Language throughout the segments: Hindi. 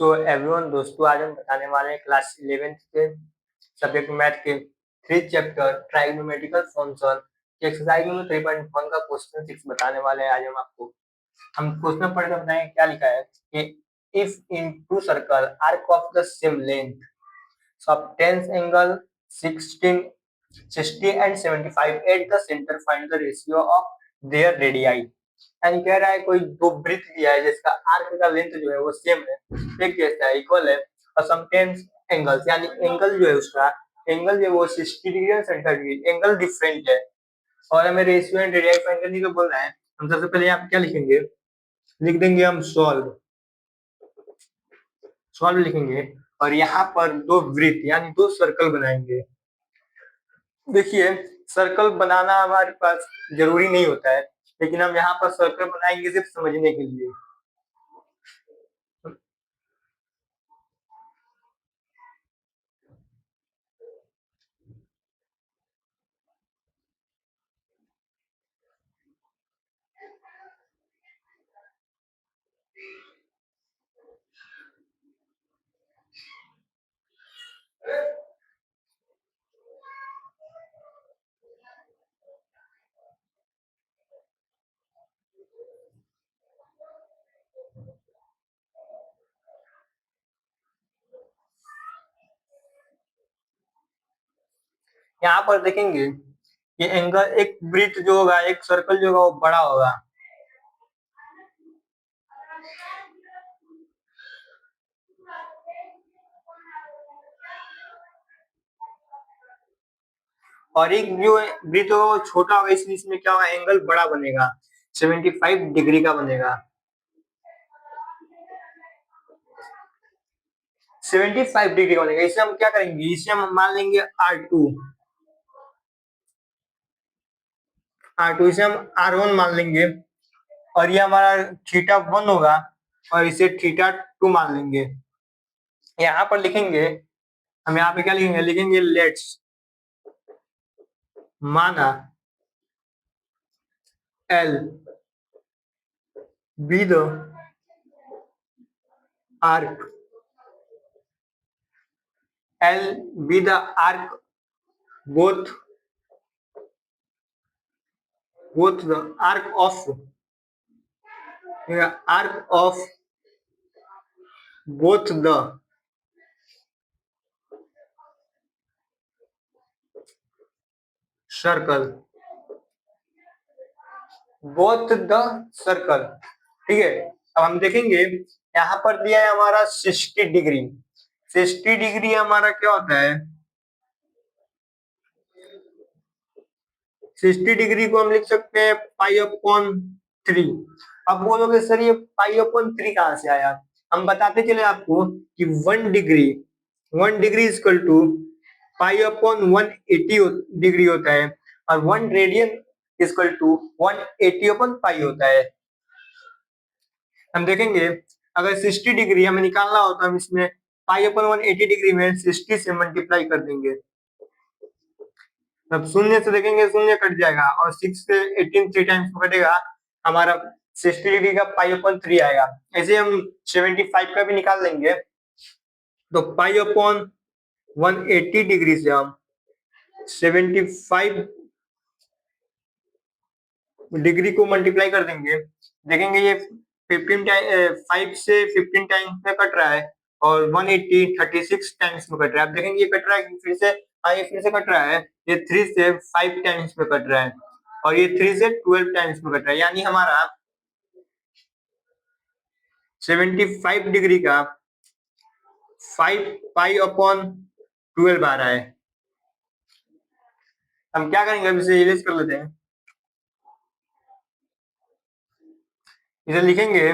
सो एवरीवन दोस्तों, आज हम बताने वाले हैं क्लास 11th के सब्जेक्ट मैथ के 3 चैप्टर ट्राइगोनोमेट्रिकल फंक्शन के एक्सरसाइज नंबर 3.1 का क्वेश्चन 6 बताने वाले हैं। आज हम क्वेश्चन पढ़ कर बताएंगे क्या लिखा है कि if in two circle arc of the same length subtends angle 16 60 and 75 at the center, find the ratio of their radii। यानी कह रहा है कोई दो वृत्त दिया है जिसका आर्क का लेंथ जो है वो सेम है, एक जैसा है, इक्वल है, और समटेंस एंगल्स यानी एंगल जो है उसका एंगल जो है वो 60 डिग्री और 75 डिग्री एंगल डिफरेंट है, और हमें रेशियो एंड रेडियाई फाइंड करने को बोल रहा है। हम सबसे पहले यहाँ पे क्या लिखेंगे, लिख देंगे हम सॉल्व सॉल्व लिखेंगे, और यहाँ पर दो वृत्त यानी दो सर्कल बनाएंगे। देखिए, सर्कल बनाना हमारे पास जरूरी नहीं होता है, लेकिन हम यहाँ पर सर्कल बनाएंगे सिर्फ समझने के लिए। यहाँ पर देखेंगे ये एंगल, एक वृत्त जो होगा, एक सर्कल जो होगा वो बड़ा होगा, और एक जो वृत्त होगा वो छोटा होगा, इसलिए इसमें क्या होगा, एंगल बड़ा बनेगा, 75 डिग्री का बनेगा। 75 डिग्री का बनेगा। इसे हम क्या करेंगे, इसे हम मान लेंगे R2, इसे हम R1 मान लेंगे, और ये हमारा θ1 होगा, और इसे θ2 मान लेंगे। यहाँ पर लिखेंगे, हम यहाँ पे क्या लिखेंगे, लिखेंगे लेट्स माना L be the arc, L be the arc both the arc of both the circle, ठीक है। अब हम देखेंगे, यहाँ पर दिया है हमारा 60 डिग्री। 60 डिग्री हमारा क्या होता है, 60 डिग्री को हम लिख सकते हैं π/3। अब बोलोगे सर ये π/3 कहाँ से आया, हम बताते चले आपको कि 1 डिग्री इक्वल टू π/180 डिग्री होता है, और 1 रेडियन इक्वल टू 180/π होता है। हम देखेंगे अगर 60 डिग्री हमें निकालना हो तो हम इसमें π/180 डिग्री में 60 से मल्टीप्लाई कर देंगे, अब शून्य से देखेंगे शून्य कट जाएगा, और 6 से 18 3 टाइम्स कटेगा, हमारा 60 डिग्री का π/3 आएगा। ऐसे हम 75 का भी निकाल लेंगे, तो π/180 डिग्री से हम 75 डिग्री को मल्टीप्लाई कर देंगे। देखेंगे ये 5 से 15 टाइम्स में कट रहा है, और 180 36 टाइम्स में कट रहा है। अब देखेंगे ये कट रहा है फिर से, ये फिर से कट रहा है, ये 3 से 5 टाइम्स में कट रहा है, और ये 3 से 12 टाइम्स में कट रहा है, यानी हमारा 75 डिग्री का 5π/12 आ रहा है। हम क्या करेंगे, अब इसे इरेज कर लेते हैं, इसे लिखेंगे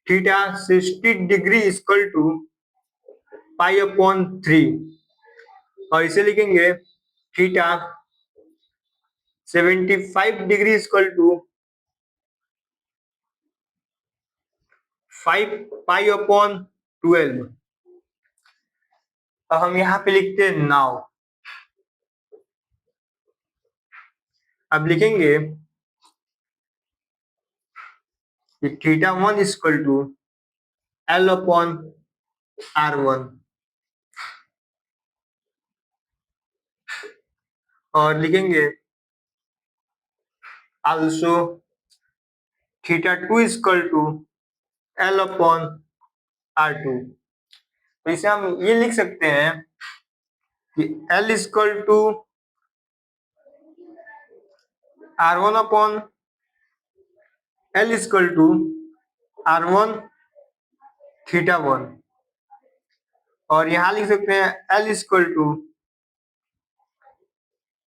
θ60 डिग्री इक्वल टू π/3, और इसे लिखेंगे θ75 डिग्री इक्वल टू 5π/12। अब हम यहाँ पे लिखते हैं नाउ, अब लिखेंगे कि θ1 equal to L upon R1 और लिखेंगे also θ2 equal to L upon R2। तो इसे हम ये लिख सकते हैं कि L equal to R1 upon L equal to R1 θ1 और यहां लिख सकते हैं L equal to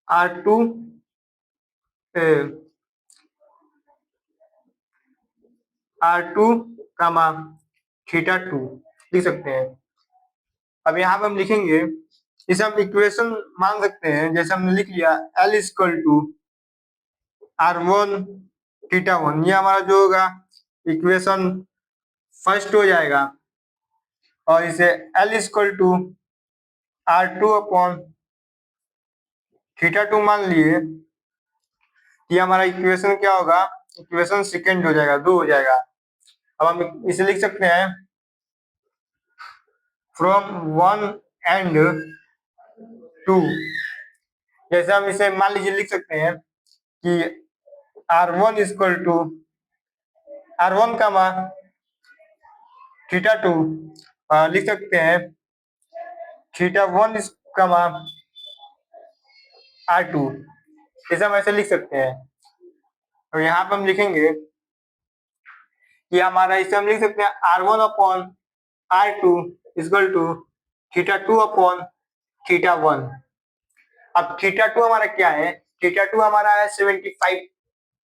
R2 R2 कामा θ2 लिख सकते हैं। अब यहाँ पे हम लिखेंगे, इसे हम इक्वेशन मान सकते हैं, जैसे हमने लिख लिया L इक्वल टू R1 θ1, ये हमारा जो होगा इक्वेशन फर्स्ट हो जाएगा और इसे L equal to R2 upon θ2 मान लिए, ये हमारा इक्वेशन क्या होगा, इक्वेशन सेकेंड हो जाएगा, 2 हो जाएगा। अब हम इसे लिख सकते हैं फ्रॉम 1 एंड 2, जैसे हम इसे मान लीजिए लिख सकते हैं कि R1 इक्वल टू R1 कामा θ2 लिख सकते हैं θ1 कामा R2, इसे हम ऐसे लिख सकते हैं। और यहाँ पे हम लिखेंगे कि हमारा, इसे हम लिख सकते हैं R1 upon R2 equal to θ2 upon θ1। अब θ2 हमारा क्या है, θ2 हमारा है 75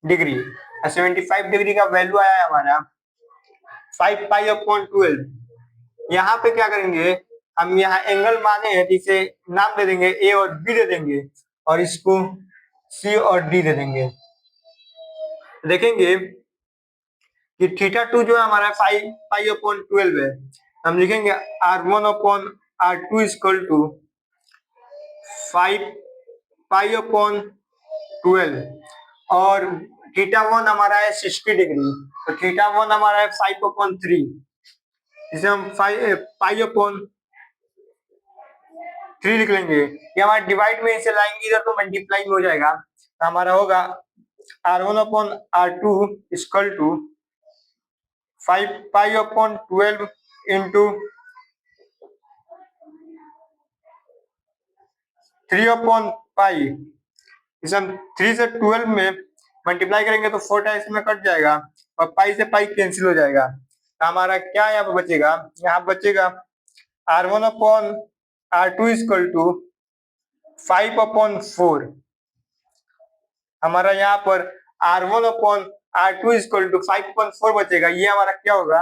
डिग्री, 75 डिग्री का वैल्यू आया है हमारा 5 पाई अपॉन 12। यहाँ पे क्या करेंगे, हम यहाँ एंगल माने हैं, इसे नाम दे देंगे ए और बी दे देंगे और इसको सी और डी दे देंगे। देखेंगे कि θ2 जो है हमारा 5 पाई अपॉन 12 है, हम लिखेंगे R1 upon R2 equal to 5 pi upon 12 और θ1 हमारा है 60 डिग्री, तो θ1 हमारा है 5 अपॉन 3, इसे हम 5 पाई अपॉन 3 लिख लेंगे। ये हमारे डिवाइड में इसे लाएंगे इधर तो मल्टीप्लाई हो जाएगा, तो हमारा होगा R1 upon R2 equal to 5 pi upon 12 into 3 upon pi, इसे हम 3 से 12 में मल्टीप्लाई करेंगे तो 4 टाइम्स में कट जाएगा और पाई से पाई कैंसिल हो जाएगा, तो हमारा क्या यहाँ पे बचेगा, यहाँ बचेगा R1 upon R2 equal to 5 upon 4। हमारा यहाँ पर R1 upon R2 equal to 5 upon 4 बचेगा, ये हमारा क्या होगा,